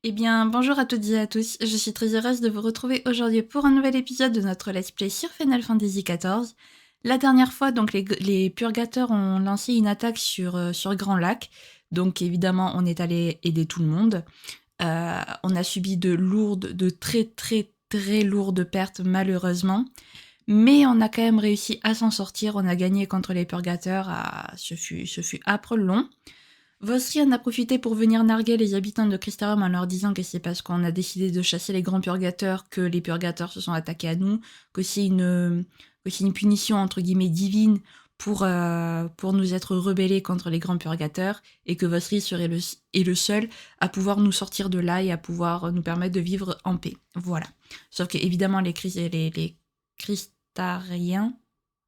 Eh bien, bonjour à toutes et à tous, je suis très heureuse de vous retrouver aujourd'hui pour un nouvel épisode de notre Let's Play sur Final Fantasy XIV. La dernière fois, donc, les purgateurs ont lancé une attaque sur Grand Lac, donc évidemment, on est allé aider tout le monde. On a subi de très très très lourdes pertes, malheureusement, mais on a quand même réussi à s'en sortir, on a gagné contre les purgateurs, ce fut âpre long. Vosri en a profité pour venir narguer les habitants de Crystarium en leur disant que c'est parce qu'on a décidé de chasser les grands purgateurs que les purgateurs se sont attaqués à nous, que c'est une punition entre guillemets divine pour nous être rebellés contre les grands purgateurs, et que Vosri est le seul à pouvoir nous sortir de là et à pouvoir nous permettre de vivre en paix. Voilà. Sauf que évidemment les Crystariens,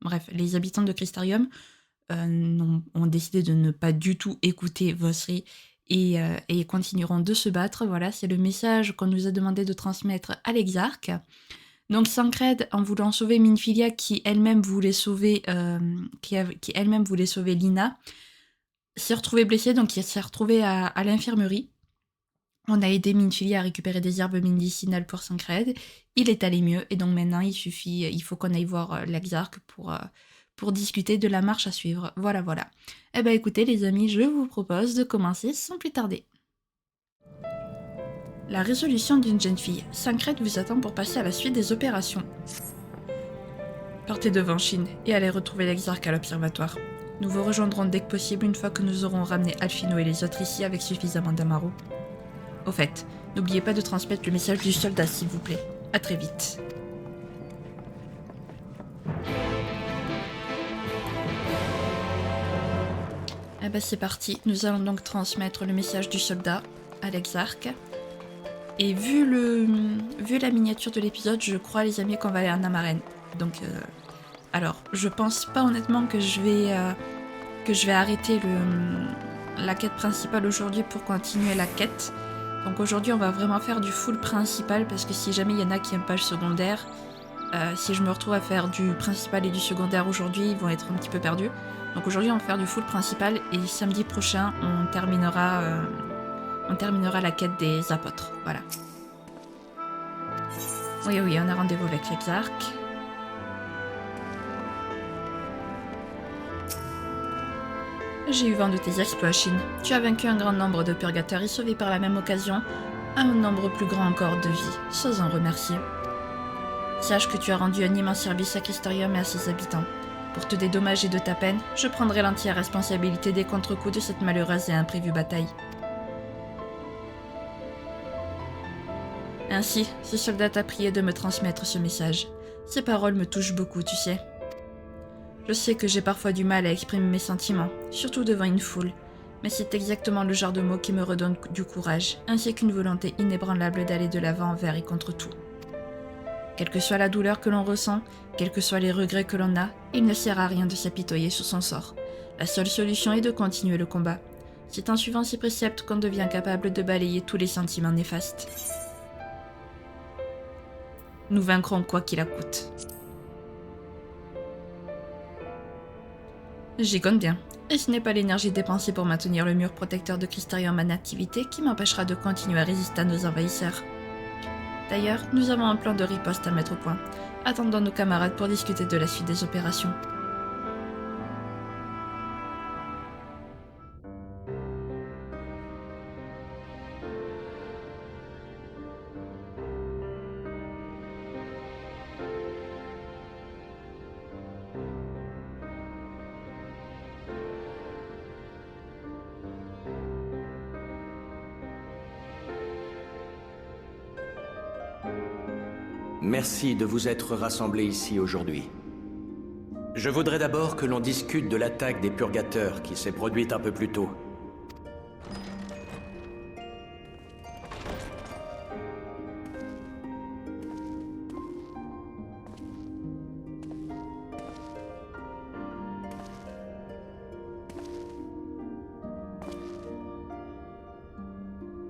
bref, les habitants de Crystarium ont décidé de ne pas du tout écouter Vosri et continueront de se battre. Voilà, c'est le message qu'on nous a demandé de transmettre à l'Exarque. Donc Sancred, en voulant sauver Minfilia, qui elle-même voulait sauver Lina, s'est retrouvée blessée, donc il s'est retrouvée à l'infirmerie. On a aidé Minfilia à récupérer des herbes médicinales pour Sancred. Il est allé mieux, et donc maintenant il faut qu'on aille voir l'Exarque pour discuter de la marche à suivre. Voilà, voilà. Eh ben écoutez les amis, je vous propose de commencer sans plus tarder. La résolution d'une jeune fille. Sancred vous attend pour passer à la suite des opérations. Partez devant Shin et allez retrouver l'Exarque à l'observatoire. Nous vous rejoindrons dès que possible une fois que nous aurons ramené Alphino et les autres ici avec suffisamment d'Amaro. Au fait, n'oubliez pas de transmettre le message du soldat s'il vous plaît. À très vite. Eh ben c'est parti, nous allons donc transmettre le message du soldat à l'Exarque. Et vu la miniature de l'épisode, je crois les amis qu'on va aller à Namarène. Donc, alors, je pense pas honnêtement que je vais arrêter la quête principale aujourd'hui pour continuer la quête. Donc aujourd'hui on va vraiment faire du full principal, parce que si jamais il y en a qui aiment pas le secondaire, si je me retrouve à faire du principal et du secondaire aujourd'hui, ils vont être un petit peu perdus. Donc aujourd'hui on va faire du full principal, et samedi prochain on terminera la quête des apôtres. Voilà. Oui, on a rendez-vous avec l'Exarque. J'ai eu vent de tes exploits, Shin. Tu as vaincu un grand nombre de purgateurs et sauvé par la même occasion un nombre plus grand encore de vies. Sois en remercier. Sache que tu as rendu un immense service à Crystarium et à ses habitants. Pour te dédommager de ta peine, je prendrai l'entière responsabilité des contre-coups de cette malheureuse et imprévue bataille. Ainsi, ce soldat t'a prié de me transmettre ce message. Ces paroles me touchent beaucoup, tu sais. Je sais que j'ai parfois du mal à exprimer mes sentiments, surtout devant une foule, mais c'est exactement le genre de mots qui me redonne du courage, ainsi qu'une volonté inébranlable d'aller de l'avant envers et contre tout. Quelle que soit la douleur que l'on ressent, quels que soient les regrets que l'on a, il ne sert à rien de s'apitoyer sur son sort. La seule solution est de continuer le combat. C'est en suivant ces préceptes qu'on devient capable de balayer tous les sentiments néfastes. Nous vaincrons quoi qu'il en coûte. J'y compte bien. Et ce n'est pas l'énergie dépensée pour maintenir le mur protecteur de Crystarium en activité qui m'empêchera de continuer à résister à nos envahisseurs. D'ailleurs, nous avons un plan de riposte à mettre au point. Attendons nos camarades pour discuter de la suite des opérations. Merci de vous être rassemblés ici aujourd'hui. Je voudrais d'abord que l'on discute de l'attaque des purgateurs qui s'est produite un peu plus tôt.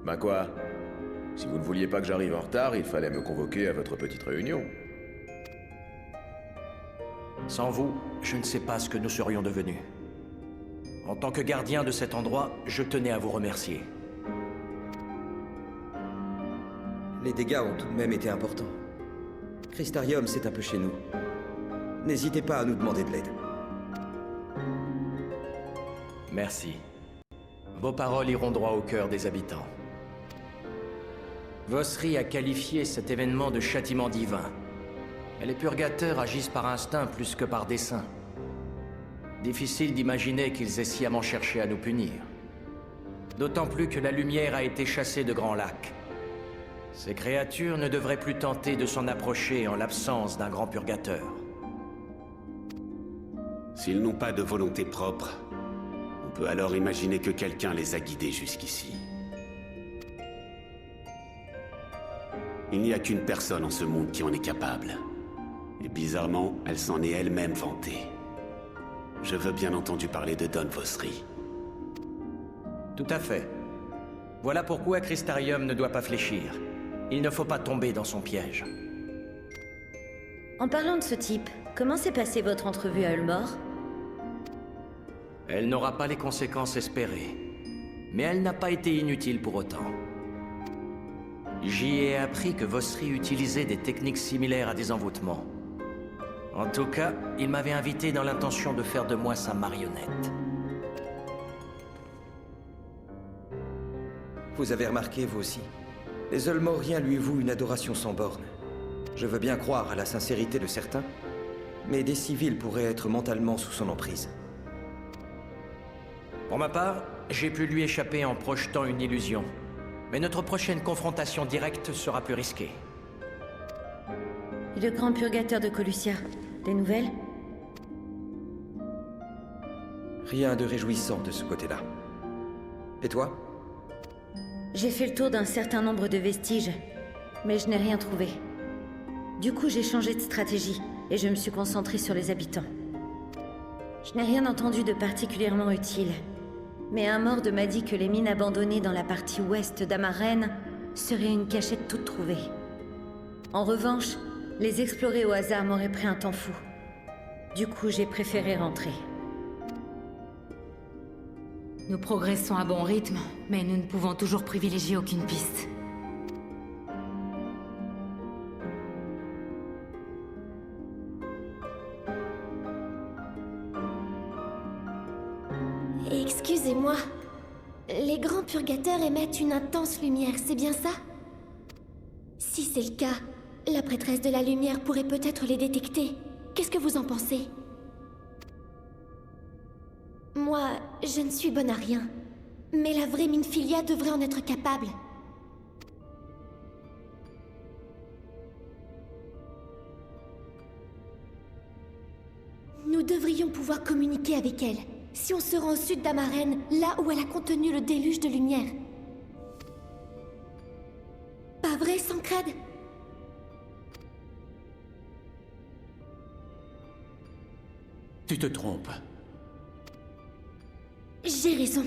Ben quoi? Si vous ne vouliez pas que j'arrive en retard, il fallait me convoquer à votre petite réunion. Sans vous, je ne sais pas ce que nous serions devenus. En tant que gardien de cet endroit, je tenais à vous remercier. Les dégâts ont tout de même été importants. Crystarium, c'est un peu chez nous. N'hésitez pas à nous demander de l'aide. Merci. Vos paroles iront droit au cœur des habitants. Vosri a qualifié cet événement de châtiment divin. Et les purgateurs agissent par instinct plus que par dessein. Difficile d'imaginer qu'ils aient sciemment cherché à nous punir. D'autant plus que la lumière a été chassée de Grand Lac. Ces créatures ne devraient plus tenter de s'en approcher en l'absence d'un grand purgateur. S'ils n'ont pas de volonté propre, on peut alors imaginer que quelqu'un les a guidés jusqu'ici. Il n'y a qu'une personne en ce monde qui en est capable. Et bizarrement, elle s'en est elle-même vantée. Je veux bien entendu parler de Don Vosri. Tout à fait. Voilà pourquoi Crystarium ne doit pas fléchir. Il ne faut pas tomber dans son piège. En parlant de ce type, comment s'est passée votre entrevue à Ulmore? Elle n'aura pas les conséquences espérées. Mais elle n'a pas été inutile pour autant. J'y ai appris que Vosri utilisait des techniques similaires à des envoûtements. En tout cas, il m'avait invité dans l'intention de faire de moi sa marionnette. Vous avez remarqué, vous aussi, les Ulmoriens lui vouent une adoration sans borne. Je veux bien croire à la sincérité de certains, mais des civils pourraient être mentalement sous son emprise. Pour ma part, j'ai pu lui échapper en projetant une illusion. Mais notre prochaine confrontation directe sera plus risquée. Et le grand purgateur de Colucia, des nouvelles? Rien de réjouissant de ce côté-là. Et toi? J'ai fait le tour d'un certain nombre de vestiges, mais je n'ai rien trouvé. Du coup, j'ai changé de stratégie, et je me suis concentrée sur les habitants. Je n'ai rien entendu de particulièrement utile, mais un mord m'a dit que les mines abandonnées dans la partie ouest d'Amaren seraient une cachette toute trouvée. En revanche, les explorer au hasard m'aurait pris un temps fou. Du coup, j'ai préféré rentrer. Nous progressons à bon rythme, mais nous ne pouvons toujours privilégier aucune piste. Excusez-moi. Les grands purgateurs émettent une intense lumière, c'est bien ça? Si c'est le cas, la prêtresse de la lumière pourrait peut-être les détecter. Qu'est-ce que vous en pensez? Moi, je ne suis bonne à rien. Mais la vraie Minfilia devrait en être capable. Nous devrions pouvoir communiquer avec elle, si on se rend au sud d'Amaren, là où elle a contenu le déluge de lumière. Pas vrai, Sancrad? Tu te trompes. J'ai raison.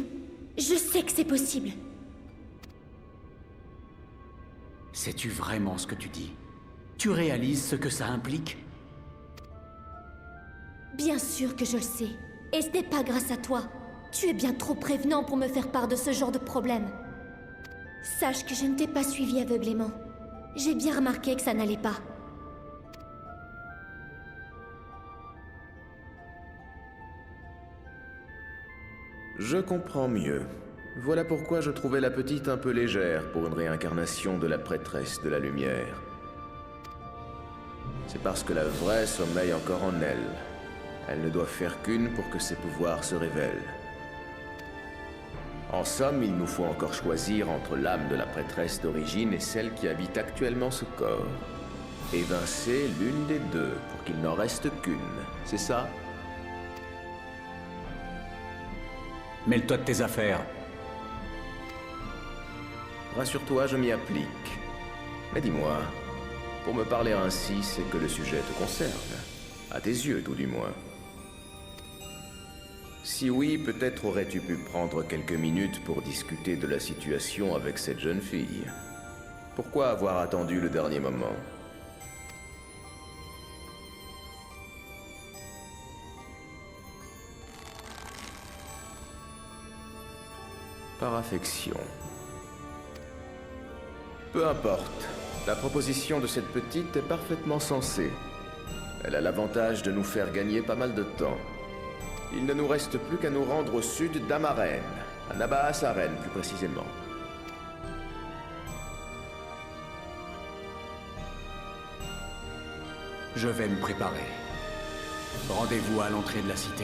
Je sais que c'est possible. Sais-tu vraiment ce que tu dis? Tu réalises ce que ça implique? Bien sûr que je le sais. Et ce n'est pas grâce à toi. Tu es bien trop prévenant pour me faire part de ce genre de problème. Sache que je ne t'ai pas suivi aveuglément. J'ai bien remarqué que ça n'allait pas. Je comprends mieux. Voilà pourquoi je trouvais la petite un peu légère pour une réincarnation de la prêtresse de la lumière. C'est parce que la vraie sommeille encore en elle. Elle ne doit faire qu'une pour que ses pouvoirs se révèlent. En somme, il nous faut encore choisir entre l'âme de la prêtresse d'origine et celle qui habite actuellement ce corps. Évincer l'une des deux pour qu'il n'en reste qu'une, c'est ça? Mêle-toi de tes affaires. Rassure-toi, je m'y applique. Mais dis-moi, pour me parler ainsi, c'est que le sujet te concerne. À tes yeux, tout du moins. Si oui, peut-être aurais-tu pu prendre quelques minutes pour discuter de la situation avec cette jeune fille. Pourquoi avoir attendu le dernier moment? Par affection. Peu importe. La proposition de cette petite est parfaitement sensée. Elle a l'avantage de nous faire gagner pas mal de temps. Il ne nous reste plus qu'à nous rendre au sud d'Amaren, à Nabas Aren plus précisément. Je vais me préparer. Rendez-vous à l'entrée de la cité.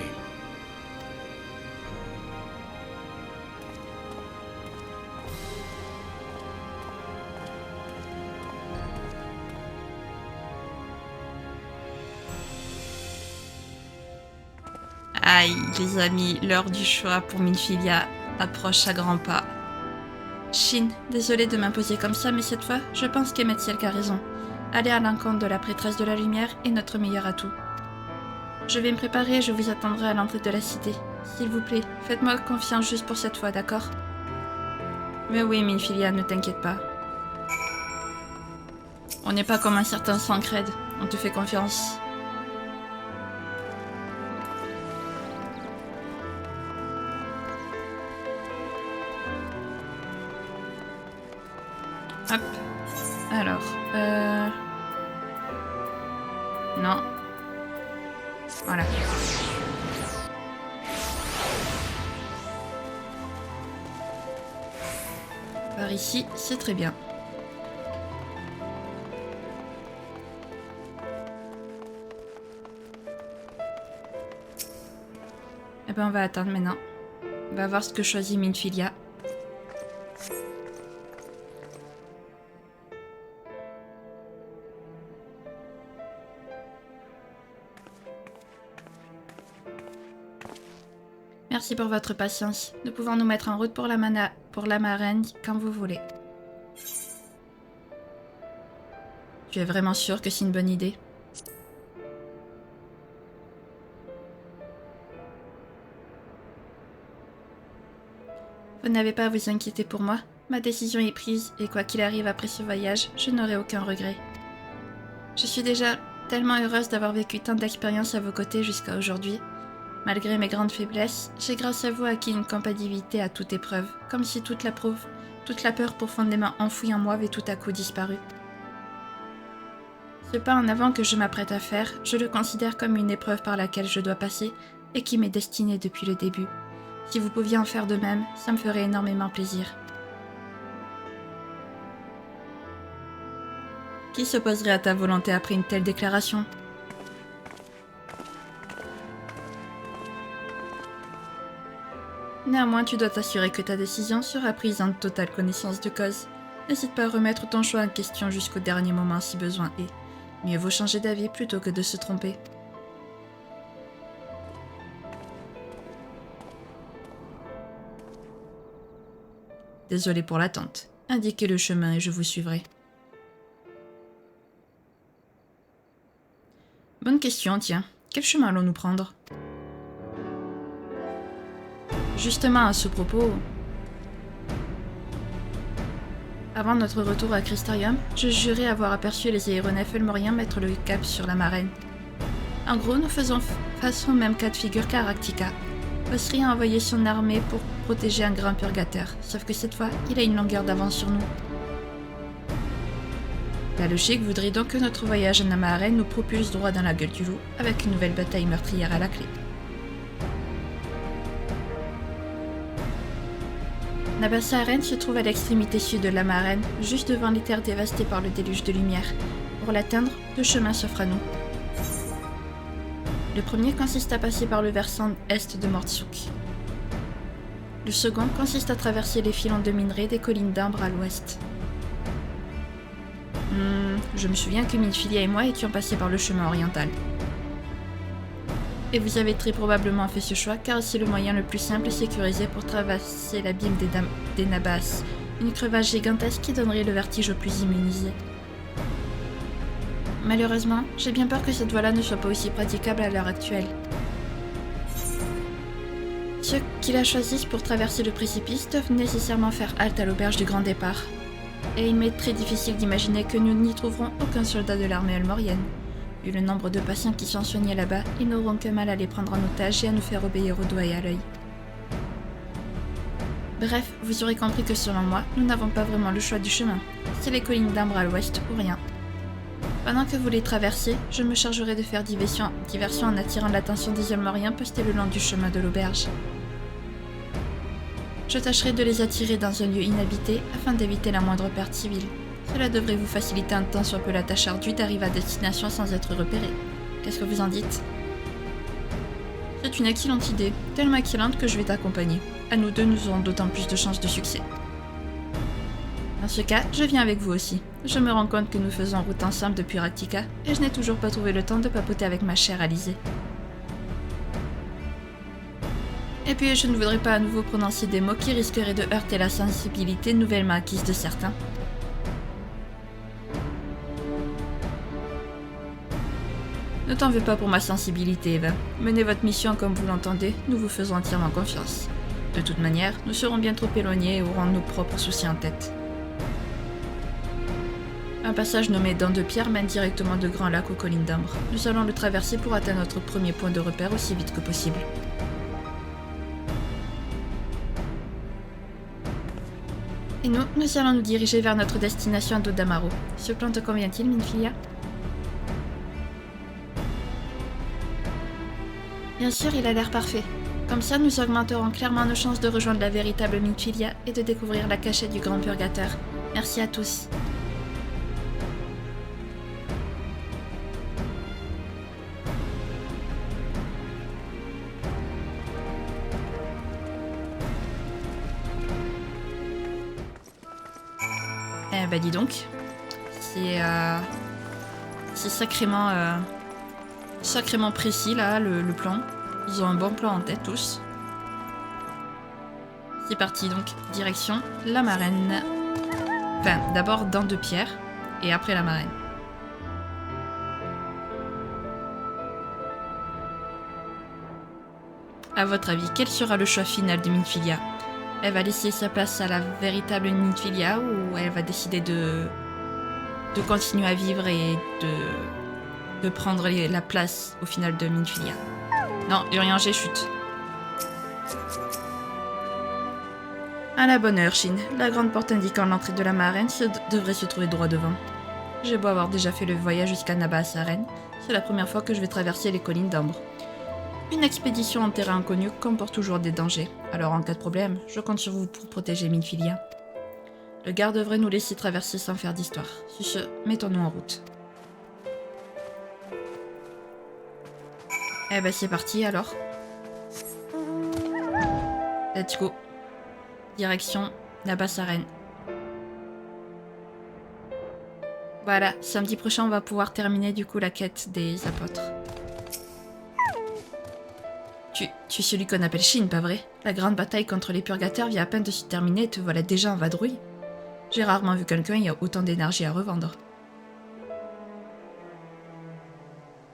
Aïe, les amis, l'heure du choix pour Minfilia approche à grands pas. Shin, désolée de m'imposer comme ça, mais cette fois, je pense qu'Emetielk a raison. Aller à l'encontre de la prêtresse de la lumière est notre meilleur atout. Je vais me préparer et je vous attendrai à l'entrée de la cité. S'il vous plaît, faites-moi confiance juste pour cette fois, d'accord? Mais oui, Minfilia, ne t'inquiète pas. On n'est pas comme un certain Sancred, on te fait confiance. Hop. Alors, non. Voilà. Par ici, c'est très bien. Eh ben, on va attendre maintenant. On va voir ce que choisit Minfilia. Merci pour votre patience. Nous pouvons nous mettre en route pour la marraine quand vous voulez. Tu es vraiment sûr que c'est une bonne idée? Vous n'avez pas à vous inquiéter pour moi. Ma décision est prise et quoi qu'il arrive après ce voyage, je n'aurai aucun regret. Je suis déjà tellement heureuse d'avoir vécu tant d'expériences à vos côtés jusqu'à aujourd'hui. Malgré mes grandes faiblesses, j'ai grâce à vous acquis une compatibilité à toute épreuve, comme si toute la peur profondément enfouie en moi avait tout à coup disparu. Ce pas en avant que je m'apprête à faire, je le considère comme une épreuve par laquelle je dois passer et qui m'est destinée depuis le début. Si vous pouviez en faire de même, ça me ferait énormément plaisir. Qui s'opposerait à ta volonté après une telle déclaration ? Néanmoins, tu dois t'assurer que ta décision sera prise en totale connaissance de cause. N'hésite pas à remettre ton choix en question jusqu'au dernier moment si besoin est. Mieux vaut changer d'avis plutôt que de se tromper. Désolé pour l'attente. Indiquez le chemin et je vous suivrai. Bonne question, tiens. Quel chemin allons-nous prendre ? Justement, à ce propos, avant notre retour à Crystarium, je jurais avoir aperçu les aéronefs elmoriens mettre le cap sur la marraine. En gros, nous faisons face au même cas de figure qu'à Aractica. Osri a envoyé son armée pour protéger un grand purgateur, sauf que cette fois, il a une longueur d'avance sur nous. La logique voudrait donc que notre voyage à Namarren nous propulse droit dans la gueule du loup, avec une nouvelle bataille meurtrière à la clé. Nabas Aren se trouve à l'extrémité sud de la Marraine, juste devant les terres dévastées par le déluge de lumière. Pour l'atteindre, deux chemins s'offrent à nous. Le premier consiste à passer par le versant est de Mortsuk. Le second consiste à traverser les filons de minerais des collines d'Ambre à l'ouest. Je me souviens que Minfilia et moi étions passés par le chemin oriental. Et vous avez très probablement fait ce choix car c'est le moyen le plus simple et sécurisé pour traverser l'abîme des Nabas, une crevasse gigantesque qui donnerait le vertige aux plus immunisés. Malheureusement, j'ai bien peur que cette voie-là ne soit pas aussi praticable à l'heure actuelle. Ceux qui la choisissent pour traverser le précipice doivent nécessairement faire halte à l'auberge du grand départ. Et il m'est très difficile d'imaginer que nous n'y trouverons aucun soldat de l'armée elmorienne. Vu le nombre de patients qui sont soignés là-bas, ils n'auront que mal à les prendre en otage et à nous faire obéir au doigt et à l'œil. Bref, vous aurez compris que selon moi, nous n'avons pas vraiment le choix du chemin. C'est les collines d'Ambre à l'ouest ou rien. Pendant que vous les traversez, je me chargerai de faire diversion en attirant l'attention des Olmoriens postés le long du chemin de l'auberge. Je tâcherai de les attirer dans un lieu inhabité afin d'éviter la moindre perte civile. Cela devrait vous faciliter un tant soit peu la tâche ardue d'arriver à destination sans être repéré. Qu'est-ce que vous en dites? C'est une excellente idée, tellement excellente que je vais t'accompagner. À nous deux, nous aurons d'autant plus de chances de succès. Dans ce cas, je viens avec vous aussi. Je me rends compte que nous faisons route ensemble depuis Raktika, et je n'ai toujours pas trouvé le temps de papoter avec ma chère Alizée. Et puis, je ne voudrais pas à nouveau prononcer des mots qui risqueraient de heurter la sensibilité nouvellement acquise de certains. Ne t'en veux pas pour ma sensibilité, Eva. Menez votre mission comme vous l'entendez, nous vous faisons entièrement confiance. De toute manière, nous serons bien trop éloignés et aurons nos propres soucis en tête. Un passage nommé Dent de Pierre mène directement de Grand Lac aux collines d'Ambre. Nous allons le traverser pour atteindre notre premier point de repère aussi vite que possible. Et nous allons nous diriger vers notre destination à Dodamaro. Ce plan te convient-il, Minfilia? Bien sûr, il a l'air parfait. Comme ça, nous augmenterons clairement nos chances de rejoindre la véritable Minfilia et de découvrir la cachette du Grand Purgateur. Merci à tous. Eh ben dis donc, c'est sacrément précis là, le plan. Ils ont un bon plan en tête tous. C'est parti donc, direction la Marraine. Enfin, d'abord Dent de Pierre, et après la Marraine. À votre avis, quel sera le choix final de Minfilia? Elle va laisser sa place à la véritable Minfilia ou elle va décider de continuer à vivre et de prendre la place au final de Minfilia? Non, Urianger chute. À la bonne heure, Shin. La grande porte indiquant l'entrée de la Marraine devrait se trouver droit devant. J'ai beau avoir déjà fait le voyage jusqu'à Nabaa-Saren, c'est la première fois que je vais traverser les collines d'Ambre. Une expédition en terrain inconnu comporte toujours des dangers, alors en cas de problème, je compte sur vous pour protéger Minfilia. Le garde devrait nous laisser traverser sans faire d'histoire. Sur ce, mettons-nous en route. Eh ben c'est parti alors. Let's go. Direction Nabaa-Saren. Voilà, samedi prochain on va pouvoir terminer du coup la quête des apôtres. Tu es celui qu'on appelle Shin, pas vrai? La grande bataille contre les purgateurs vient à peine de se terminer et te voilà déjà en vadrouille. J'ai rarement vu quelqu'un y a autant d'énergie à revendre.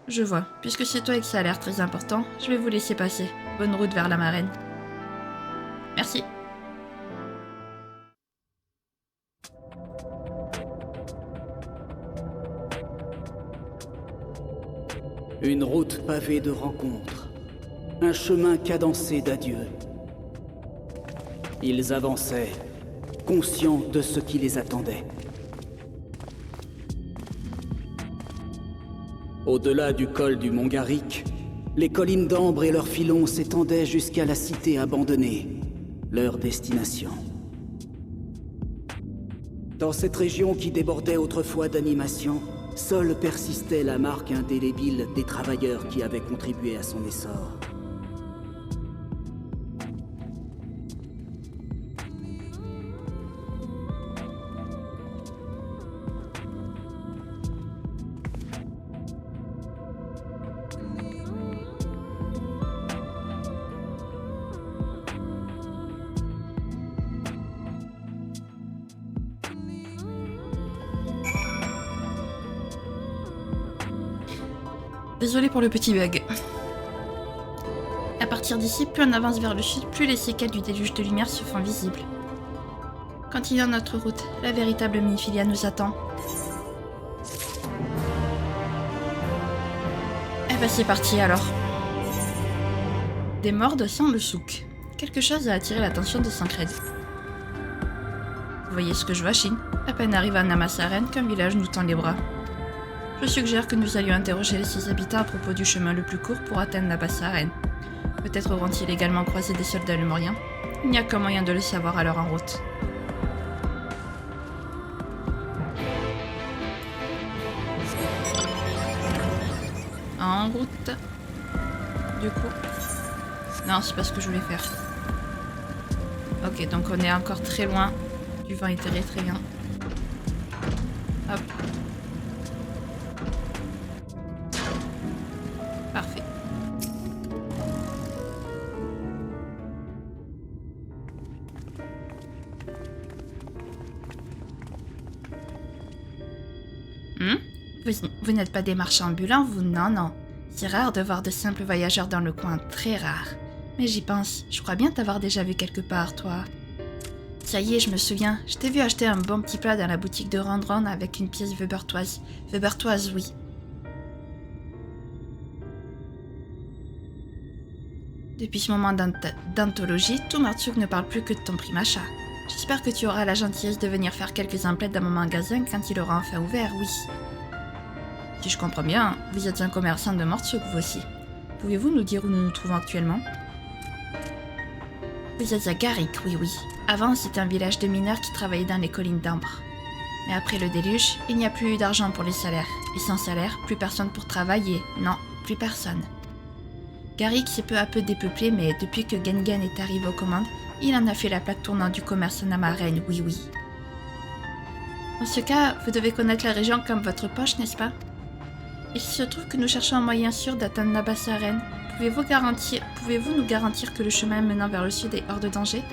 Je vois. Puisque c'est toi et que ça a l'air très important, je vais vous laisser passer. Bonne route vers la Marraine. Merci. Une route pavée de rencontres. Un chemin cadencé d'adieux. Ils avançaient, conscients de ce qui les attendait. Au-delà du col du Mont Garrick, les collines d'Ambre et leurs filons s'étendaient jusqu'à la cité abandonnée, leur destination. Dans cette région qui débordait autrefois d'animation, seule persistait la marque indélébile des travailleurs qui avaient contribué à son essor. Désolé pour le petit bug. À partir d'ici, plus on avance vers le sud, plus les séquelles du déluge de lumière se font visibles. Continuons notre route, la véritable Minfilia nous attend. Eh ben c'est parti alors. Des mordes sans le souk. Quelque chose a attiré l'attention de Sancred. Vous voyez ce que je vois, Shin? À peine arrivé à Namasaren qu'un village nous tend les bras. Je suggère que nous allions interroger ses habitants à propos du chemin le plus court pour atteindre Namasaren. Peut-être auront-ils également croisé des soldats lumoriens. Il n'y a qu'un moyen de le savoir alors en route. En route. Du coup. Non, c'est pas ce que je voulais faire. Ok, donc on est encore très loin du vent érythréen. Hop. Parfait. Vous n'êtes pas des marchands ambulants, vous? Non, non. C'est rare de voir de simples voyageurs dans le coin, très rare. Mais j'y pense, je crois bien t'avoir déjà vu quelque part, toi. Ça y est, je me souviens, je t'ai vu acheter un bon petit plat dans la boutique de Rondron avec une pièce Webertoise. Webertoise, oui. Depuis ce moment d'anthologie, tout Martsuk ne parle plus que de ton prix machin. J'espère que tu auras la gentillesse de venir faire quelques emplettes dans mon magasin quand il aura enfin ouvert, oui. Si je comprends bien, vous êtes un commerçant de Martsuk, vous aussi. Pouvez-vous nous dire où nous nous trouvons actuellement? Vous êtes à Garrick, oui, oui. Avant, c'était un village de mineurs qui travaillaient dans les collines d'Ambre. Mais après le déluge, il n'y a plus eu d'argent pour les salaires. Et sans salaire, plus personne pour travailler. Non, plus personne. Garrick s'est peu à peu dépeuplé, mais depuis que Gengen est arrivé aux commandes, il en a fait la plaque tournante du commerce en Amarène, oui, oui. En ce cas, vous devez connaître la région comme votre poche, n'est-ce pas? Il se trouve que nous cherchons un moyen sûr d'atteindre Namasaren. Pouvez-vous nous garantir que le chemin menant vers le sud est hors de danger?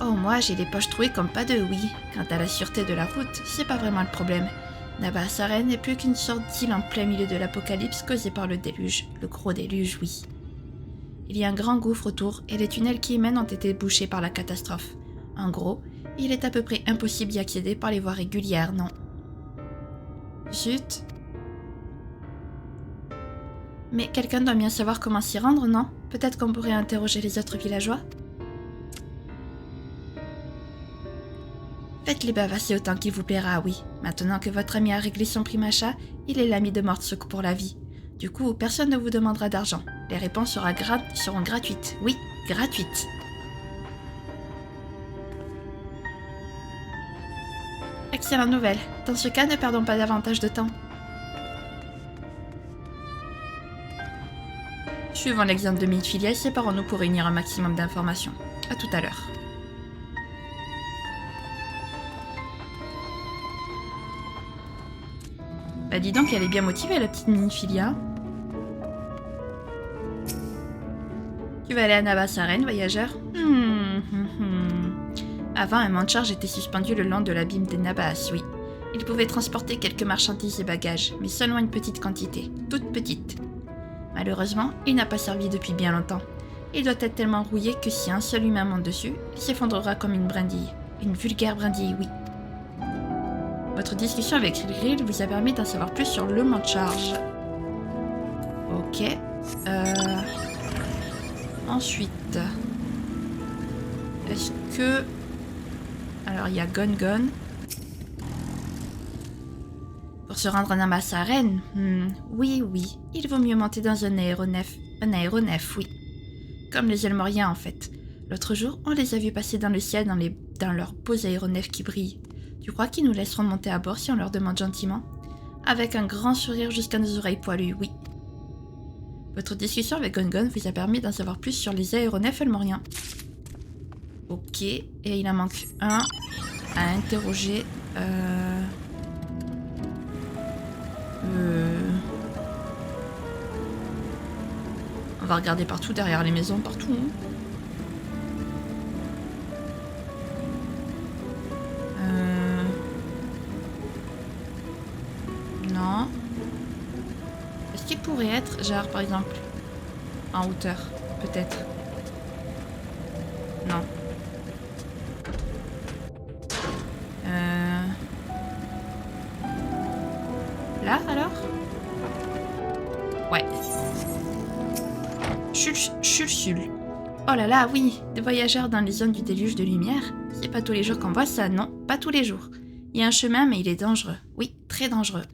Oh, moi, j'ai les poches trouées comme pas deux, oui. Quant à la sûreté de la route, c'est pas vraiment le problème. Namasaren n'est plus qu'une sorte d'île en plein milieu de l'apocalypse causée par le déluge. Le gros déluge, oui. Il y a un grand gouffre autour et les tunnels qui y mènent ont été bouchés par la catastrophe. En gros, il est à peu près impossible d'y accéder par les voies régulières, non. Zut. Mais quelqu'un doit bien savoir comment s'y rendre, non? Peut-être qu'on pourrait interroger les autres villageois? Faites-les bavasser autant qu'il vous plaira, oui. Maintenant que votre ami a réglé son prix machin, il est l'ami de Martsuk pour la vie. Du coup, personne ne vous demandera d'argent. Les réponses seront gratuites. Oui, gratuites. Excellente nouvelle. Dans ce cas, ne perdons pas davantage de temps. Suivant l'exemple de Midfilia, séparons-nous pour réunir un maximum d'informations. À tout à l'heure. Bah dis donc, elle est bien motivée, la petite Midfilia. Tu vas aller à Namasaren, voyageur? Avant, un mont de charge était suspendu le long de l'abîme des Nabas, oui. Il pouvait transporter quelques marchandises et bagages, mais seulement une petite quantité, toute petite. Malheureusement, il n'a pas servi depuis bien longtemps. Il doit être tellement rouillé que si un seul humain monte dessus, il s'effondrera comme une brindille. Une vulgaire brindille, oui. Votre discussion avec Rilgril vous a permis d'en savoir plus sur le mont de charge. Ok. Ensuite... Est-ce que... Alors, il y a Gon. Pour se rendre à Namasaren, oui, il vaut mieux monter dans un aéronef. Un aéronef, oui. Comme les Elmoriens, en fait. L'autre jour, on les a vus passer dans le ciel dans leurs beaux aéronefs qui brillent. Tu crois qu'ils nous laisseront monter à bord si on leur demande gentiment? Avec un grand sourire jusqu'à nos oreilles poilues, oui. Votre discussion avec Gon vous a permis d'en savoir plus sur les aéronefs elmoriens. Ok, et il en manque un à interroger. On va regarder partout, derrière les maisons, partout. Non. Est-ce qu'il pourrait être, genre, par exemple, en hauteur? Peut-être. Non. Là, alors? Ouais. Chul. Oh là là, oui, des voyageurs dans les zones du déluge de lumière. C'est pas tous les jours qu'on voit ça, non, pas tous les jours. Il y a un chemin, mais il est dangereux. Oui, très dangereux.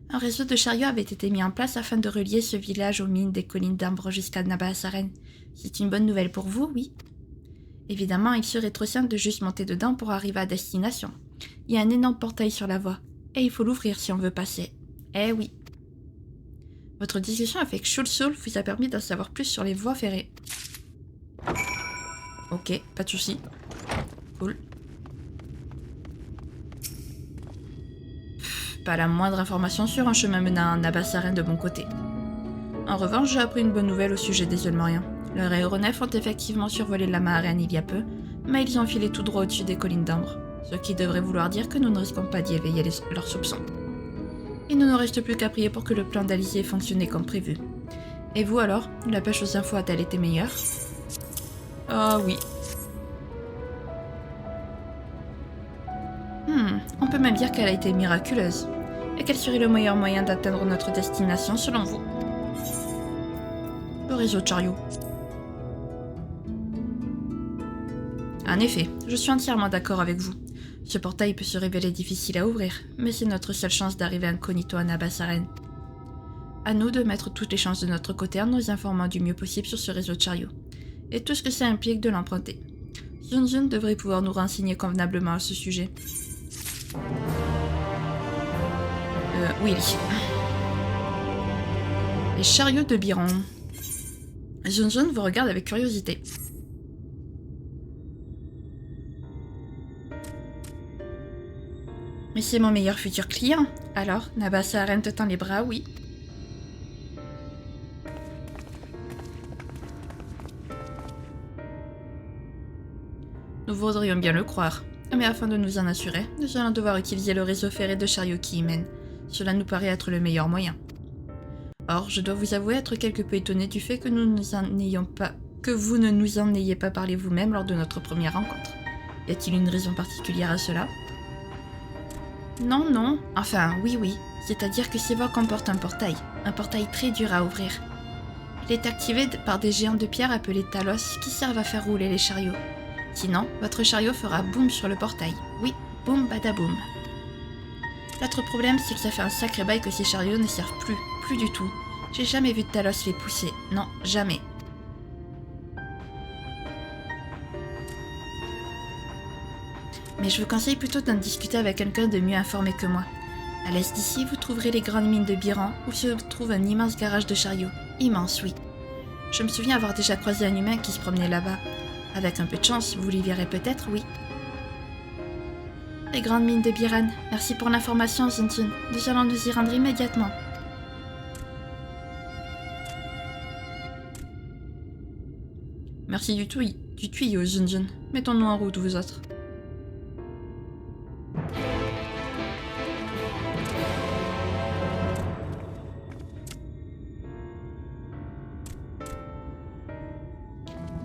Un réseau de chariots avait été mis en place afin de relier ce village aux mines des collines d'Ambre jusqu'à Nabaa-Saren. C'est une bonne nouvelle pour vous, oui. Évidemment, il serait trop simple de juste monter dedans pour arriver à destination. Il y a un énorme portail sur la voie, et il faut l'ouvrir si on veut passer. Eh oui. Votre discussion avec Shulsul vous a permis d'en savoir plus sur les voies ferrées. Ok, pas de soucis. Cool. Pas la moindre information sur un chemin menant à Nabaa-Saren de mon côté. En revanche, j'ai appris une bonne nouvelle au sujet des Ulmoriens. Leurs aéronefs ont effectivement survolé Lamaharen il y a peu, mais ils ont filé tout droit au-dessus des collines d'Ambre, ce qui devrait vouloir dire que nous ne risquons pas d'y éveiller leurs soupçons. Il ne nous reste plus qu'à prier pour que le plan d'Alizé ait fonctionné comme prévu. Et vous alors, la pêche aux infos a-t-elle été meilleure? Ah oui. On peut même dire qu'elle a été miraculeuse. Et quel serait le meilleur moyen d'atteindre notre destination selon vous? Le réseau de chariots. En effet, je suis entièrement d'accord avec vous. Ce portail peut se révéler difficile à ouvrir, mais c'est notre seule chance d'arriver incognito à Nabaa-Saren. À nous de mettre toutes les chances de notre côté en nous informant du mieux possible sur ce réseau de chariots, et tout ce que ça implique de l'emprunter. Zun devrait pouvoir nous renseigner convenablement à ce sujet. Oui. Les chariots de Biron. Zun vous regarde avec curiosité. Mais c'est mon meilleur futur client. Alors, Nabaa-Saren te tend les bras, oui. Nous voudrions bien le croire. Mais afin de nous en assurer, nous allons devoir utiliser le réseau ferré de chariots qui y mène. Cela nous paraît être le meilleur moyen. Or, je dois vous avouer être quelque peu étonné du fait que vous ne nous en ayez pas parlé vous-même lors de notre première rencontre. Y a-t-il une raison particulière à cela? Non. Enfin, oui. C'est-à-dire que ces voies comportent un portail très dur à ouvrir. Il est activé par des géants de pierre appelés Talos qui servent à faire rouler les chariots. Sinon, votre chariot fera boum sur le portail. Oui, boum badaboum. L'autre problème, c'est que ça fait un sacré bail que ces chariots ne servent plus du tout. J'ai jamais vu de Talos les pousser. Non, jamais. Mais je vous conseille plutôt d'en discuter avec quelqu'un de mieux informé que moi. À l'est d'ici, vous trouverez les grandes mines de Biran, où se trouve un immense garage de chariots. Immense, oui. Je me souviens avoir déjà croisé un humain qui se promenait là-bas. Avec un peu de chance, vous l'y verrez peut-être, oui. Les grandes mines de Biran. Merci pour l'information, Zun. Nous allons nous y rendre immédiatement. Merci du tuyau, Zun. Mettons-nous en route, vous autres.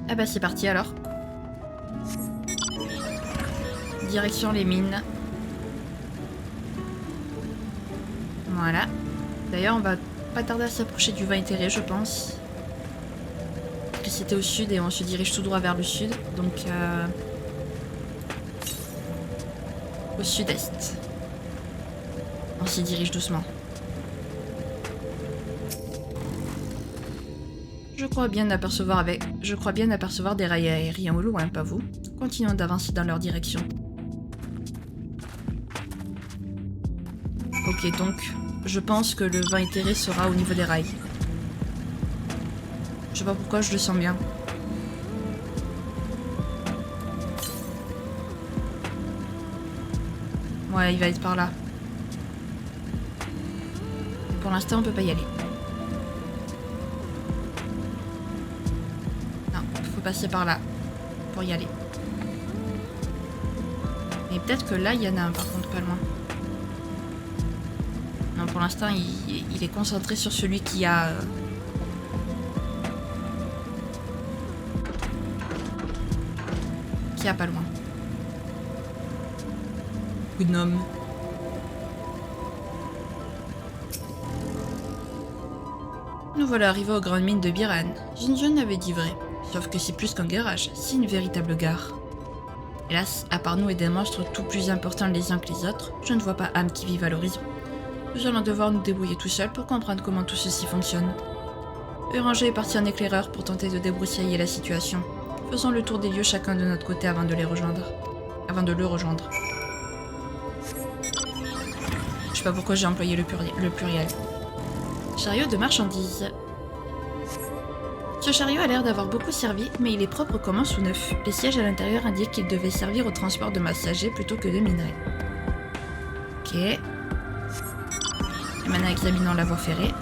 Ah bah c'est parti alors. Direction les mines. Voilà. D'ailleurs on va pas tarder à s'approcher du vin éthéré je pense. Parce que c'était au sud et on se dirige tout droit vers le sud. Donc au sud-est. On s'y dirige doucement. Je crois bien apercevoir des rails aériens au loin, pas vous? Continuons d'avancer dans leur direction. Ok, donc, je pense que le vin éthéré sera au niveau des rails. Je sais pas pourquoi, je le sens bien. Ouais, il va être par là. Pour l'instant, on peut pas y aller. Passer par là pour y aller. Mais peut-être que là il y en a un par contre pas loin. Non, pour l'instant il est concentré sur celui qui a pas loin. Gnome. Nous voilà arrivés aux grandes mines de Biran. Zun avait dit vrai. Sauf que c'est plus qu'un garage, c'est une véritable gare. Hélas, à part nous et des monstres tout plus importants les uns que les autres, je ne vois pas âme qui vive à l'horizon. Nous allons devoir nous débrouiller tout seuls pour comprendre comment tout ceci fonctionne. Béranger est parti en éclaireur pour tenter de débroussailler la situation. Faisons le tour des lieux chacun de notre côté avant de le rejoindre. Je sais pas pourquoi j'ai employé le pluriel. Chariot de marchandises. Ce chariot a l'air d'avoir beaucoup servi, mais il est propre comme un sous neuf. Les sièges à l'intérieur indiquent qu'il devait servir au transport de passagers plutôt que de minerais. Ok. Et maintenant examinons la voie ferrée.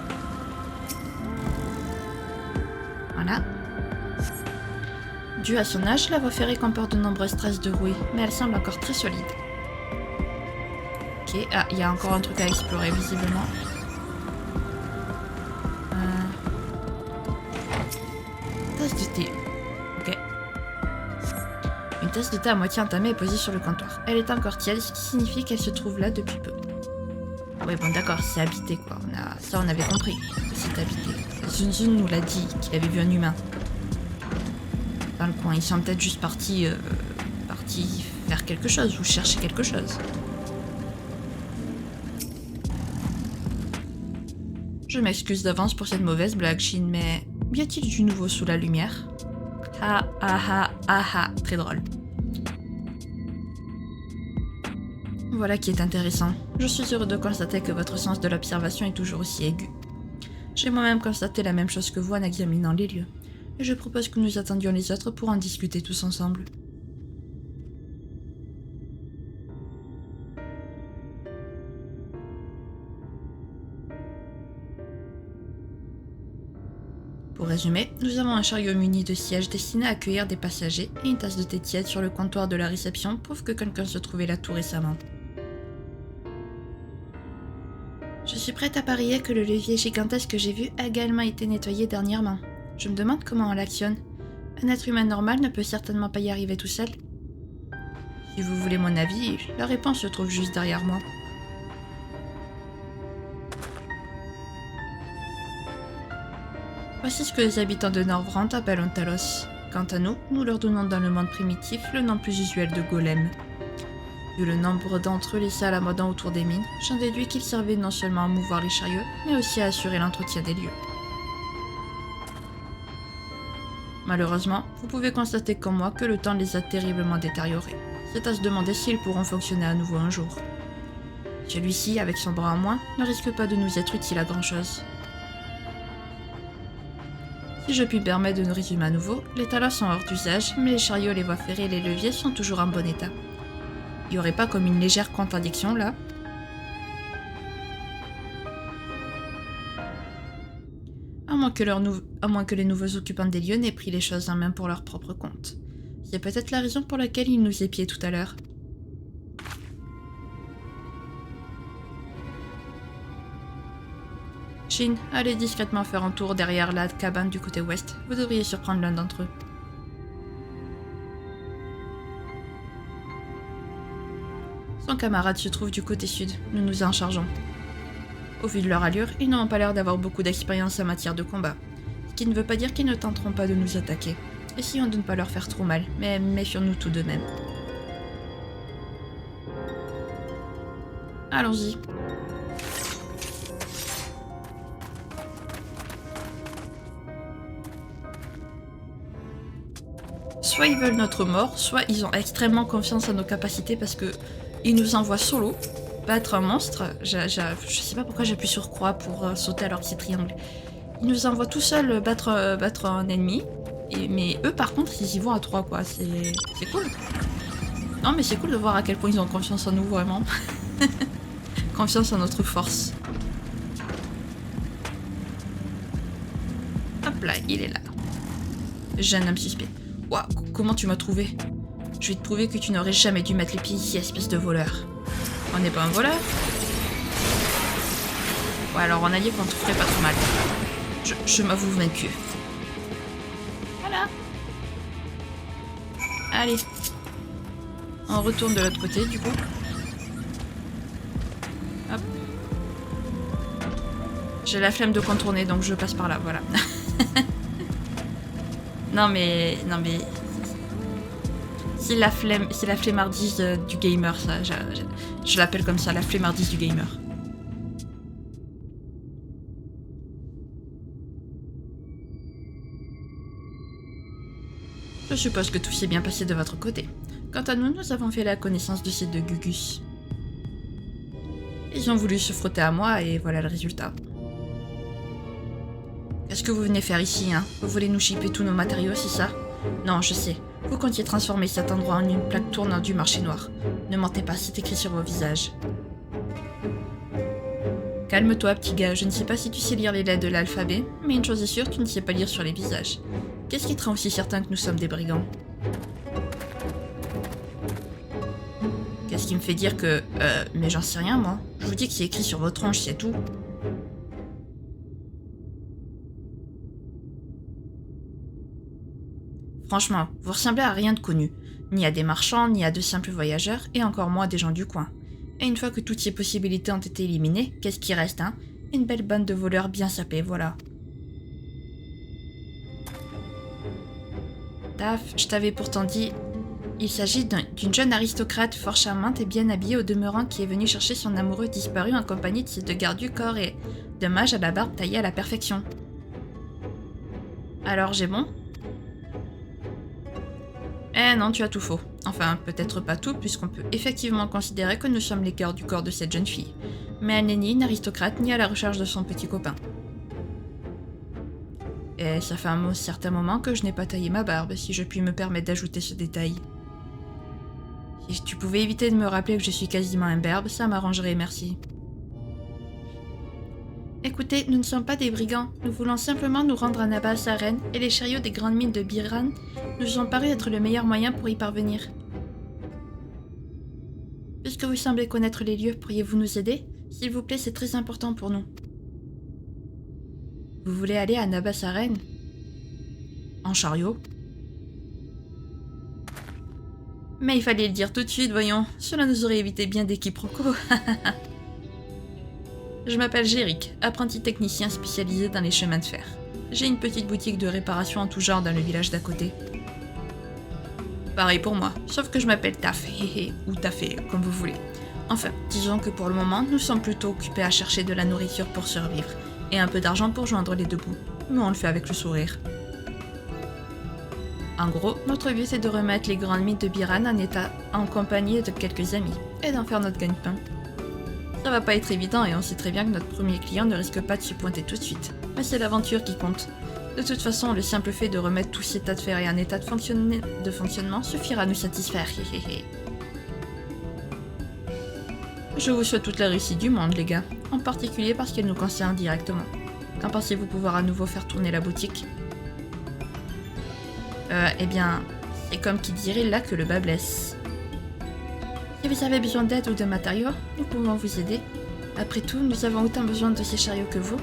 Voilà. Dû à son âge, la voie ferrée comporte de nombreuses traces de rouille, mais elle semble encore très solide. Ok, ah, il y a encore un truc à explorer visiblement. Tasse de thé. Ok. Une tasse de thé à moitié entamée est posée sur le comptoir. Elle est encore tiède, ce qui signifie qu'elle se trouve là depuis peu. Ouais, bon, d'accord, c'est habité, quoi. Ça, on avait compris. C'est habité. Zun Zun nous l'a dit, qu'il avait vu un humain. Dans le coin. Ils sont peut-être juste partis faire quelque chose ou chercher quelque chose. Je m'excuse d'avance pour cette mauvaise blague, Shin, mais y a-t-il du nouveau sous la lumière? Ah ah ah ah ah, très drôle. Voilà qui est intéressant. Je suis heureux de constater que votre sens de l'observation est toujours aussi aigu. J'ai moi-même constaté la même chose que vous en examinant les lieux. Et je propose que nous attendions les autres pour en discuter tous ensemble. Pour résumer, nous avons un chariot muni de sièges destiné à accueillir des passagers et une tasse de thé tiède sur le comptoir de la réception prouve que quelqu'un se trouvait là tout récemment. Je suis prête à parier que le levier gigantesque que j'ai vu a également été nettoyé dernièrement. Je me demande comment on l'actionne. Un être humain normal ne peut certainement pas y arriver tout seul. Si vous voulez mon avis, la réponse se trouve juste derrière moi. Voici ce que les habitants de Norvrand appellent un talos. Quant à nous, nous leur donnons dans le monde primitif le nom plus usuel de golem. Vu le nombre d'entre eux laissés à la mode autour des mines, j'en déduis qu'ils servaient non seulement à mouvoir les chariots, mais aussi à assurer l'entretien des lieux. Malheureusement, vous pouvez constater comme moi que le temps les a terriblement détériorés. C'est à se demander s'ils pourront fonctionner à nouveau un jour. Celui-ci, avec son bras en moins, ne risque pas de nous être utile à grand-chose. Si je puis me permettre de nous résumer à nouveau, les talos sont hors d'usage, mais les chariots, les voies ferrées et les leviers sont toujours en bon état. Il n'y aurait pas comme une légère contradiction là? À moins que les nouveaux occupants des lieux n'aient pris les choses en main pour leur propre compte. C'est peut-être la raison pour laquelle ils nous épiaient tout à l'heure. Shin, allez discrètement faire un tour derrière la cabane du côté ouest. Vous devriez surprendre l'un d'entre eux. Son camarade se trouve du côté sud. Nous nous en chargeons. Au vu de leur allure, ils n'ont pas l'air d'avoir beaucoup d'expérience en matière de combat. Ce qui ne veut pas dire qu'ils ne tenteront pas de nous attaquer. Essayons de ne pas leur faire trop mal, mais méfions-nous tout de même. Allons-y. Soit ils veulent notre mort, soit ils ont extrêmement confiance en nos capacités parce que ils nous envoient solo battre un monstre. Je sais pas pourquoi j'appuie sur croix pour sauter alors que c'est triangle. Ils nous envoient tout seuls battre un ennemi. Mais eux par contre ils y vont à 3 quoi. C'est cool. Non mais c'est cool de voir à quel point ils ont confiance en nous vraiment. Confiance en notre force. Hop là, il est là. Jeune homme suspect. Ouah, comment tu m'as trouvé? Je vais te prouver que tu n'aurais jamais dû mettre les pieds ici, espèce de voleur. On n'est pas un voleur? Ouais, alors on a dit qu'on te ferait pas trop mal. Je m'avoue vaincu. Voilà. Allez. On retourne de l'autre côté, du coup. Hop. J'ai la flemme de contourner, donc je passe par là, voilà. C'est la flemmardise du gamer, ça. Je l'appelle comme ça, la flemmardise du gamer. Je suppose que tout s'est bien passé de votre côté. Quant à nous, nous avons fait la connaissance de ces deux Gugus. Ils ont voulu se frotter à moi et voilà le résultat. Qu'est-ce que vous venez faire ici, hein? Vous voulez nous shipper tous nos matériaux, c'est ça? Non, je sais. Vous comptiez transformer cet endroit en une plaque tournante du marché noir. Ne mentez pas, c'est écrit sur vos visages. Calme-toi, petit gars. Je ne sais pas si tu sais lire les lettres de l'alphabet, mais une chose est sûre, tu ne sais pas lire sur les visages. Qu'est-ce qui te rend aussi certain que nous sommes des brigands? Qu'est-ce qui me fait dire que... mais j'en sais rien, moi. Je vous dis que c'est écrit sur votre tronche, c'est tout. Franchement, vous ressemblez à rien de connu. Ni à des marchands, ni à de simples voyageurs, et encore moins à des gens du coin. Et une fois que toutes ces possibilités ont été éliminées, qu'est-ce qui reste, hein? Une belle bande de voleurs bien sapés, voilà. Taf, je t'avais pourtant dit... Il s'agit d'une jeune aristocrate fort charmante et bien habillée au demeurant qui est venue chercher son amoureux disparu en compagnie de ses deux gardes du corps et de mage à la barbe taillée à la perfection. Alors j'ai bon? Eh non, tu as tout faux. Enfin, peut-être pas tout, puisqu'on peut effectivement considérer que nous sommes les gardes du corps de cette jeune fille. Mais elle n'est ni une aristocrate, ni à la recherche de son petit copain. Et ça fait un certain moment que je n'ai pas taillé ma barbe, si je puis me permettre d'ajouter ce détail. Si tu pouvais éviter de me rappeler que je suis quasiment imberbe, ça m'arrangerait, merci. Écoutez, nous ne sommes pas des brigands. Nous voulons simplement nous rendre à Nabaa-Saren, et les chariots des grandes mines de Biran nous ont paru être le meilleur moyen pour y parvenir. Puisque vous semblez connaître les lieux, pourriez-vous nous aider? S'il vous plaît, c'est très important pour nous. Vous voulez aller à Nabaa-Saren? En chariot? Mais il fallait le dire tout de suite, voyons. Cela nous aurait évité bien des quiproquos. Je m'appelle Jéric, apprenti technicien spécialisé dans les chemins de fer. J'ai une petite boutique de réparation en tout genre dans le village d'à côté. Pareil pour moi, sauf que je m'appelle Taf, ou Tafé, comme vous voulez. Enfin, disons que pour le moment, nous sommes plutôt occupés à chercher de la nourriture pour survivre, et un peu d'argent pour joindre les deux bouts. Mais on le fait avec le sourire. En gros, notre but est de remettre les grandes mines de Biran en état en compagnie de quelques amis, et d'en faire notre gagne-pain. Ça va pas être évident et on sait très bien que notre premier client ne risque pas de se pointer tout de suite. Mais c'est l'aventure qui compte. De toute façon, le simple fait de remettre tous ces tas de fer et un état de fonctionnement suffira à nous satisfaire. Je vous souhaite toute la réussite du monde, les gars. En particulier parce qu'elle nous concerne directement. Quand pensez-vous pouvoir à nouveau faire tourner la boutique? Eh bien, c'est comme qui dirait là que le bas blesse. Si vous avez besoin d'aide ou de matériaux, nous pouvons vous aider. Après tout, nous avons autant besoin de ces chariots que vous.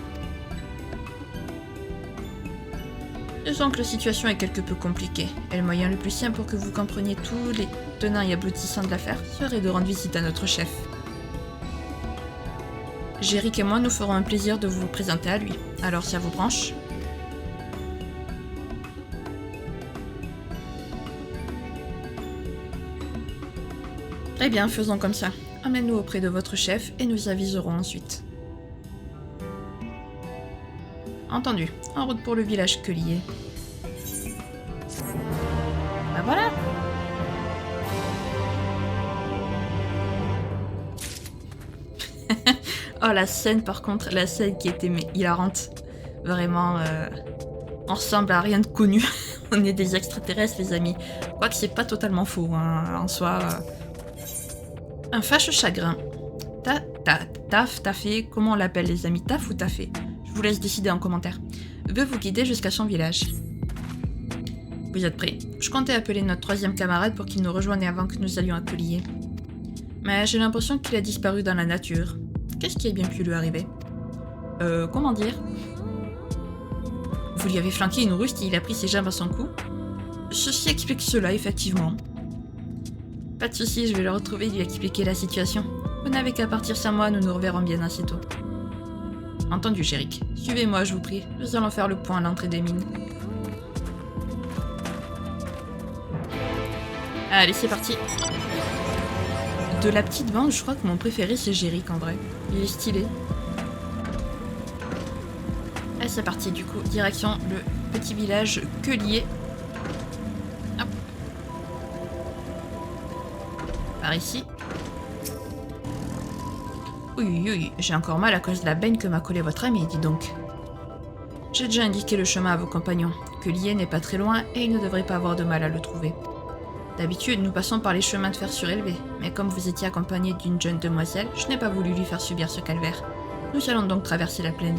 Disons que la situation est quelque peu compliquée, et le moyen le plus simple pour que vous compreniez tous les tenants et aboutissants de l'affaire serait de rendre visite à notre chef. Jéric et moi nous ferons un plaisir de vous présenter à lui, alors ça vous branche? Très bien, faisons comme ça. Emmène-nous auprès de votre chef et nous aviserons ensuite. Entendu. En route pour le village Quelier. Bah voilà. Oh la scène par contre, la scène qui était hilarante. Vraiment, on ressemble à rien de connu. On est des extraterrestres les amis. Quoique c'est pas totalement faux, hein, en soi... Un fâcheux chagrin. Tafé, comment on l'appelle les amis, Taf ou Tafé? Je vous laisse décider en commentaire. Veut vous guider jusqu'à son village. Vous êtes prêts? Je comptais appeler notre troisième camarade pour qu'il nous rejoigne avant que nous allions à Quelier. Mais j'ai l'impression qu'il a disparu dans la nature. Qu'est-ce qui a bien pu lui arriver? Comment dire? Vous lui avez flanqué une rouste et il a pris ses jambes à son cou? Ceci explique cela, effectivement. Pas de soucis, je vais le retrouver et lui expliquer la situation. Vous n'avez qu'à partir sans moi, nous nous reverrons bien assez tôt. Entendu, Jéric. Suivez-moi, je vous prie. Nous allons faire le point à l'entrée des mines. Allez, c'est parti. De la petite bande, je crois que mon préféré, c'est Jéric, en vrai. Il est stylé. Allez, c'est parti, du coup. Direction le petit village Quelier. Hop. Par ici. Oui, j'ai encore mal à cause de la baigne que m'a collé votre ami, dis donc. J'ai déjà indiqué le chemin à vos compagnons. Quelier n'est pas très loin et il ne devrait pas avoir de mal à le trouver. D'habitude, nous passons par les chemins de fer surélevés, mais comme vous étiez accompagné d'une jeune demoiselle, je n'ai pas voulu lui faire subir ce calvaire. Nous allons donc traverser la plaine.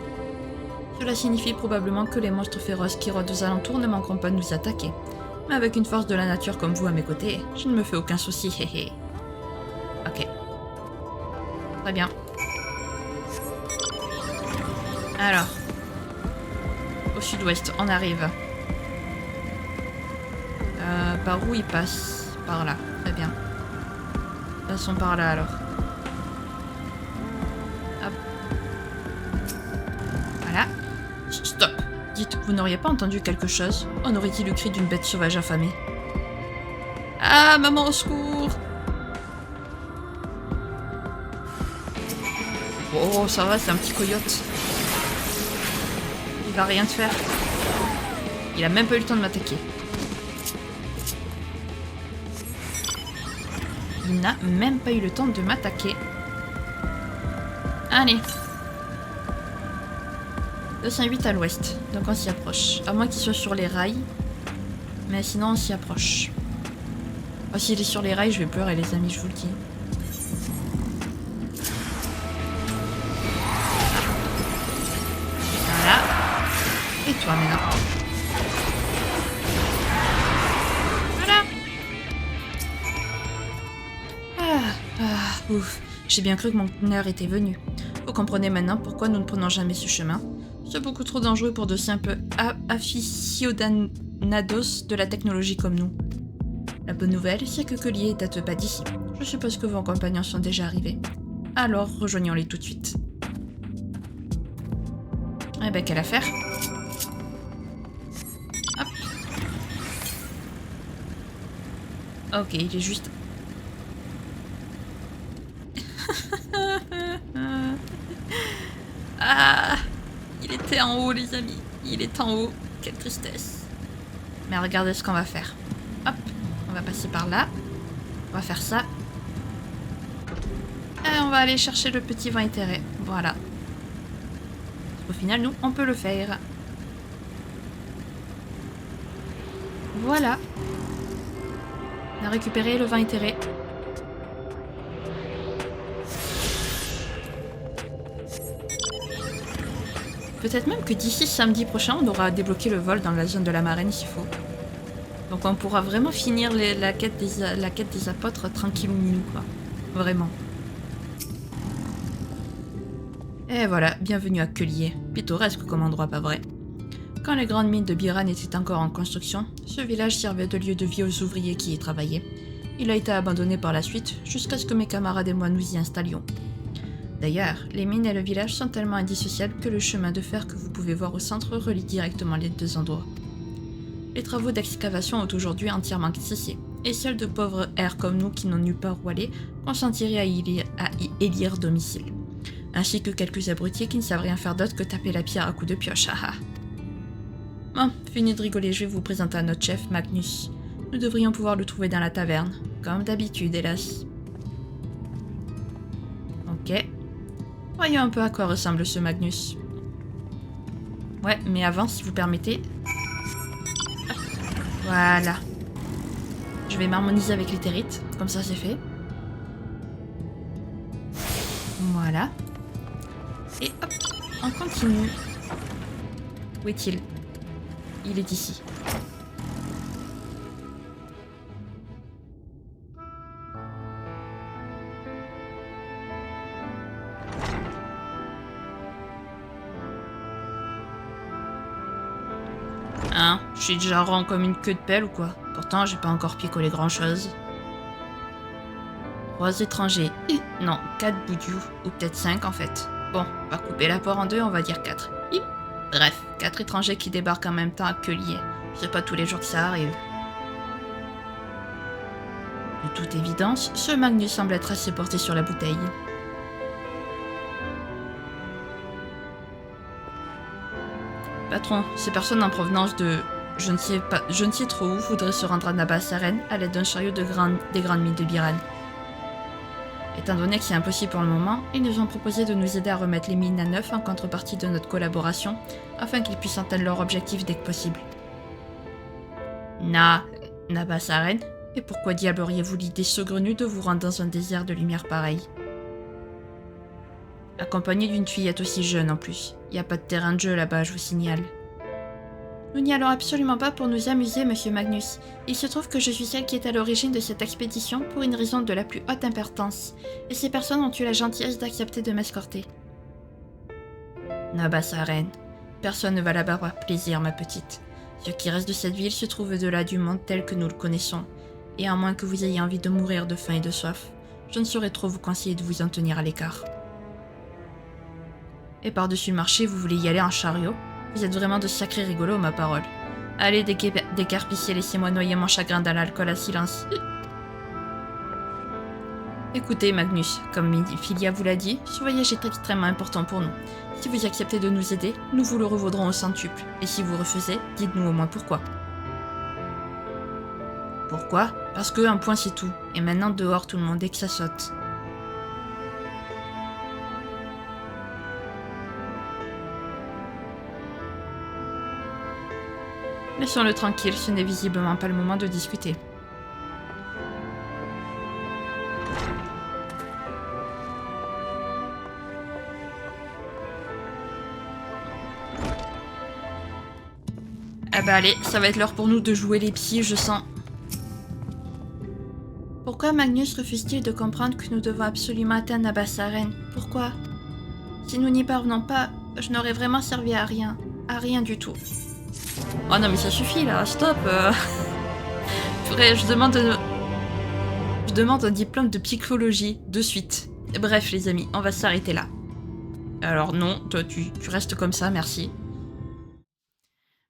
Cela signifie probablement que les monstres féroces qui rôdent aux alentours ne manqueront pas de nous attaquer. Mais avec une force de la nature comme vous à mes côtés, je ne me fais aucun souci, hé hé. Ok. Très bien. Alors. Au sud-ouest, on arrive. Par où il passe? Par là, très bien. Passons par là alors. Hop. Voilà. Stop. Dites, vous n'auriez pas entendu quelque chose? On aurait dit le cri d'une bête sauvage affamée. Ah, maman, au secours! Oh, ça va, c'est un petit coyote. Il va rien te faire. Il a même pas eu le temps de m'attaquer. Il n'a même pas eu le temps de m'attaquer. Allez. 208 à l'ouest. Donc on s'y approche. À moins qu'il soit sur les rails. Mais sinon on s'y approche. Oh, s'il est sur les rails, je vais pleurer les amis, je vous le dis. Voilà. Et toi maintenant. Ouf, j'ai bien cru que mon heure était venue. Vous comprenez maintenant pourquoi nous ne prenons jamais ce chemin. C'est beaucoup trop dangereux pour de simples aficionados de la technologie comme nous. La bonne nouvelle, c'est que Quelier date pas d'ici. Je suppose que vos compagnons sont déjà arrivés. Alors, rejoignons-les tout de suite. Eh ben, quelle affaire. Hop. Ok, il est juste... Ah, il était en haut les amis, il est en haut, quelle tristesse. Mais regardez ce qu'on va faire. Hop, on va passer par là, on va faire ça. Et on va aller chercher le petit vent éthéré, voilà. Au final, nous, on peut le faire. Voilà. On a récupéré le vent éthéré. Peut-être même que d'ici samedi prochain, on aura débloqué le vol dans la zone de la marraine s'il faut. Donc on pourra vraiment finir la quête des apôtres tranquillou minou quoi. Vraiment. Et voilà, bienvenue à Quelier. Pittoresque comme endroit, pas vrai? Quand les grandes mines de Biran étaient encore en construction, ce village servait de lieu de vie aux ouvriers qui y travaillaient. Il a été abandonné par la suite, jusqu'à ce que mes camarades et moi nous y installions. D'ailleurs, les mines et le village sont tellement indissociables que le chemin de fer que vous pouvez voir au centre relie directement les deux endroits. Les travaux d'excavation ont aujourd'hui entièrement cessé, et seuls de pauvres airs comme nous qui n'ont nulle part où aller consentiraient à y élire domicile, ainsi que quelques abrutis qui ne savent rien faire d'autre que taper la pierre à coups de pioche, haha. Bon, fini de rigoler, je vais vous présenter à notre chef, Magnus. Nous devrions pouvoir le trouver dans la taverne, comme d'habitude, hélas. Ok. Voyons un peu à quoi ressemble ce Magnus. Ouais, mais avant, si vous permettez... Hop. Voilà. Je vais m'harmoniser avec les territes, comme ça c'est fait. Voilà. Et hop, on continue. Où est-il? Il est ici. Hein? Je suis déjà rond comme une queue de pelle ou quoi? Pourtant, j'ai pas encore picolé grand-chose. 3 étrangers. Non, 4 boudious. Ou peut-être 5 en fait. Bon, on va couper la poire en deux, on va dire 4. Bref, 4 étrangers qui débarquent en même temps à Quelier. C'est pas tous les jours que ça arrive. De toute évidence, ce Magnus semble être assez porté sur la bouteille. Patron, ces personnes en provenance de je ne sais trop où voudraient se rendre à Nabas-Saren à l'aide d'un chariot des grandes mines de Biran. Étant donné que c'est impossible pour le moment, ils nous ont proposé de nous aider à remettre les mines à neuf en contrepartie de notre collaboration, afin qu'ils puissent atteindre leur objectif dès que possible. Nabas-Saren? Et pourquoi diable auriez-vous l'idée saugrenue de vous rendre dans un désert de lumière pareil? Accompagné d'une fillette aussi jeune en plus. Y a pas de terrain de jeu là-bas, je vous signale. Nous n'y allons absolument pas pour nous amuser, monsieur Magnus. Il se trouve que je suis celle qui est à l'origine de cette expédition pour une raison de la plus haute importance. Et ces personnes ont eu la gentillesse d'accepter de m'escorter. Nabas-Saren. Personne ne va là-bas par plaisir, ma petite. Ce qui reste de cette ville se trouve au-delà du monde tel que nous le connaissons. Et à moins que vous ayez envie de mourir de faim et de soif, je ne saurais trop vous conseiller de vous en tenir à l'écart. Et par-dessus le marché, vous voulez y aller en chariot? Vous êtes vraiment de sacrés rigolos, ma parole. Allez, décarpissez, laissez-moi noyer mon chagrin dans l'alcool à silence. Écoutez, Magnus, comme Philia vous l'a dit, ce voyage est extrêmement important pour nous. Si vous acceptez de nous aider, nous vous le revaudrons au centuple. Et si vous refusez, dites-nous au moins pourquoi. Pourquoi? Parce que un point c'est tout. Et maintenant dehors tout le monde et que ça saute. Laissons-le tranquille, ce n'est visiblement pas le moment de discuter. Ah bah allez, ça va être l'heure pour nous de jouer les psys, je sens. Pourquoi Magnus refuse-t-il de comprendre que nous devons absolument atteindre Nabas-Saren? Pourquoi? Si nous n'y parvenons pas, je n'aurais vraiment servi à rien. À rien du tout. Oh non mais ça suffit là, stop. Purée, je demande un diplôme de psychologie de suite. Bref les amis, on va s'arrêter là. Alors non, toi tu restes comme ça, merci.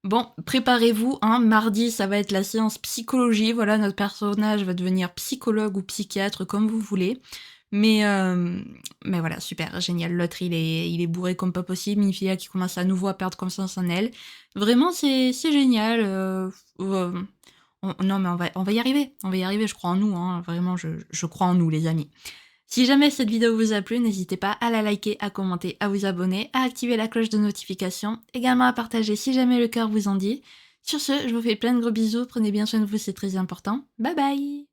Bon, préparez-vous, hein, mardi ça va être la séance psychologie, voilà, notre personnage va devenir psychologue ou psychiatre comme vous voulez. Mais voilà, super, génial. L'autre, il est bourré comme pas possible. Une fille qui commence à nouveau à perdre confiance en elle. Vraiment, c'est génial. Non, mais on va y arriver. On va y arriver, je crois en nous. Hein. Vraiment, je crois en nous, les amis. Si jamais cette vidéo vous a plu, n'hésitez pas à la liker, à commenter, à vous abonner, à activer la cloche de notification. Également à partager si jamais le cœur vous en dit. Sur ce, je vous fais plein de gros bisous. Prenez bien soin de vous, c'est très important. Bye bye!